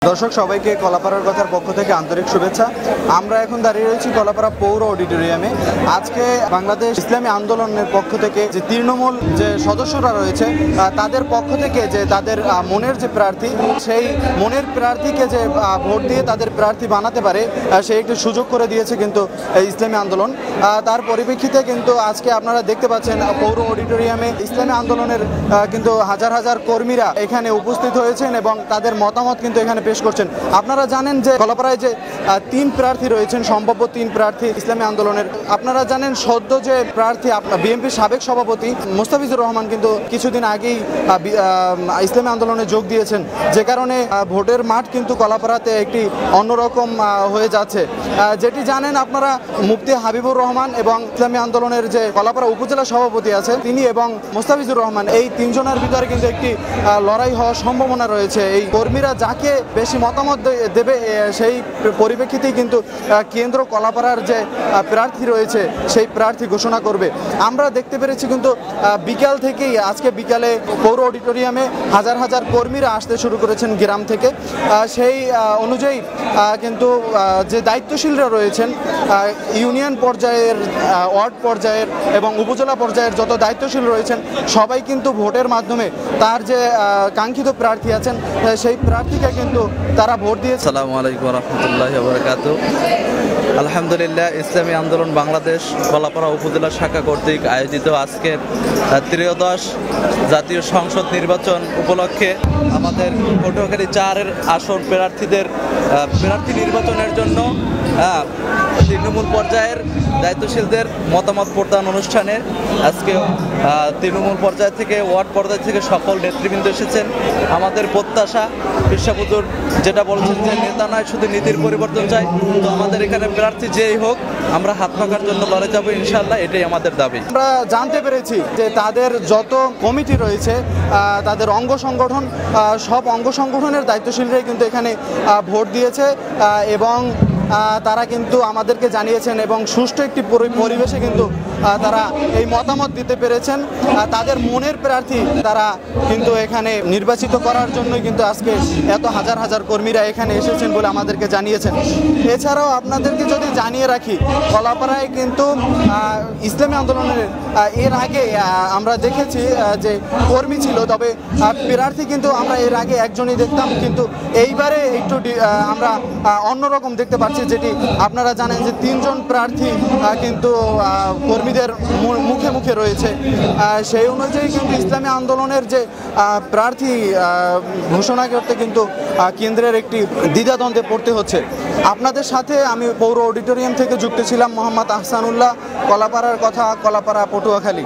দর্শক সবাইকে কলাপাড়ার কথার পক্ষ থেকে আন্তরিক শুভেচ্ছা। আমরা এখন দাঁড়িয়ে রয়েছি কলাপাড়া পৌর অডিটোরিয়ামে। আজকে বাংলাদেশ ইসলামী আন্দোলনের পক্ষ থেকে যে তৃণমূল যে সদস্যরা রয়েছে তাদের পক্ষ থেকে যে তাদের মনের যে প্রার্থী, সেই মনের প্রার্থীকে যে ভোট দিয়ে তাদের প্রার্থী বানাতে পারে সেই একটি সুযোগ করে দিয়েছে কিন্তু ইসলামী আন্দোলন। তার পরিপ্রেক্ষিতে কিন্তু আজকে আপনারা দেখতে পাচ্ছেন পৌর অডিটোরিয়ামে ইসলামী আন্দোলনের কিন্তু হাজার হাজার কর্মীরা এখানে উপস্থিত হয়েছেন এবং তাদের মতামত কিন্তু এখানে পেশ করছেন। আপনারা জানেন যে কলাপাড়ায় যে 3 প্রার্থী রয়েছেন, সম্ভাব্য 3 প্রার্থী ইসলামী আন্দোলনের। আপনারা জানেন সদ্য যে প্রার্থী বিএনপির সাবেক সভাপতি মোস্তাফিজুর রহমান কিন্তু কিছুদিন আগেই ইসলামী আন্দোলনে যোগ দিয়েছেন, যে কারণে ভোটের মাঠ কিন্তু কলাপাড়াতে একটি অন্যরকম হয়ে যাচ্ছে। যেটি জানেন আপনারা, মুফতি হাবিবুর রহমান এবং ইসলামী আন্দোলনের যে কলাপাড়া উপজেলা সভাপতি আছে তিনি এবং মোস্তাফিজুর রহমান, এই 3 জনের ভিতরে কিন্তু একটি লড়াই হওয়ার সম্ভাবনা রয়েছে। এই কর্মীরা যাকে বেশি মতামত দেবে সেই পরিপ্রেক্ষিতেই কিন্তু কেন্দ্র কলাপাড়ার যে প্রার্থী রয়েছে সেই প্রার্থী ঘোষণা করবে। আমরা দেখতে পেরেছি কিন্তু বিকাল থেকেই, আজকে বিকালে পৌর অডিটোরিয়ামে হাজার হাজার কর্মীরা আসতে শুরু করেছেন গ্রাম থেকে। সেই অনুযায়ী কিন্তু যে দায়িত্বশীলরা রয়েছেন ইউনিয়ন পর্যায়ের, ওয়ার্ড পর্যায়ের এবং উপজেলা পর্যায়ের যত দায়িত্বশীল রয়েছেন সবাই কিন্তু ভোটের মাধ্যমে তার যে কাঙ্ক্ষিত প্রার্থী আছেন সেই প্রার্থীকে কিন্তু তারা ভোট দিয়েছে। আসসালামু আলাইকুম ওয়া রাহমাতুল্লাহি ওয়া বারাকাতুহু। আলহামদুলিল্লাহ, ইসলামী আন্দোলন বাংলাদেশ কলাপাড়া উপজেলা শাখা কর্তৃক আয়োজিত আজকের ত্রয়োদশ জাতীয় সংসদ নির্বাচন উপলক্ষে আমাদের পটুয়াখালী 4-এর আসন প্রার্থীদের প্রার্থী নির্বাচনের জন্য তৃণমূল পর্যায়ের দায়িত্বশীলদের মতামত প্রদান অনুষ্ঠানে আজকে তৃণমূল পর্যায় থেকে, ওয়ার্ড পর্যায় থেকে সকল নেতৃবৃন্দ এসেছেন। আমাদের প্রত্যাশা, পেশাবুজুর যেটা বলছেন যে নেতা নয়, শুধু নীতির পরিবর্তন চাই। তো আমাদের এখানে প্রার্থী যেই হোক আমরা হাত পাকার জন্য লড়ে যাবো ইনশাল্লাহ, এটাই আমাদের দাবি। আমরা জানতে পেরেছি যে তাদের যত কমিটি রয়েছে, তাদের অঙ্গ সংগঠন, সব অঙ্গ সংগঠনের দায়িত্বশীলরাই কিন্তু এখানে ভোট দিয়েছে এবং তারা কিন্তু আমাদেরকে জানিয়েছেন এবং সুষ্ঠু একটি পরিবেশে কিন্তু তারা এই মতামত দিতে পেরেছেন। তাদের মনের প্রার্থী তারা কিন্তু এখানে নির্বাচিত করার জন্যই কিন্তু আজকে এত হাজার হাজার কর্মীরা এখানে এসেছেন বলে আমাদেরকে জানিয়েছেন। এছাড়াও আপনাদেরকে যদি জানিয়ে রাখি, কলাপাড়ায় কিন্তু ইসলামী আন্দোলনের এর আগে আমরা দেখেছি যে কর্মী ছিল, তবে প্রার্থী কিন্তু আমরা এর আগে একজনই দেখতাম, কিন্তু এইবারে একটু আমরা অন্যরকম দেখতে পাচ্ছি। যেটি আপনারা জানেন যে 3 জন প্রার্থী কিন্তু কর্মীদের মুখে মুখে রয়েছে। সেই অনুযায়ী কিন্তু ইসলামী আন্দোলনের যে প্রার্থী ঘোষণা করতে কিন্তু কেন্দ্রের একটি দ্বিধাদ্বন্দ্বে পড়তে হচ্ছে। আপনাদের সাথে আমি পৌর অডিটোরিয়াম থেকে যুক্ত ছিলাম মোহাম্মদ আহসানুল্লাহ, কলাপাড়ার কথা, কলাপাড়া, পটুয়াখালী।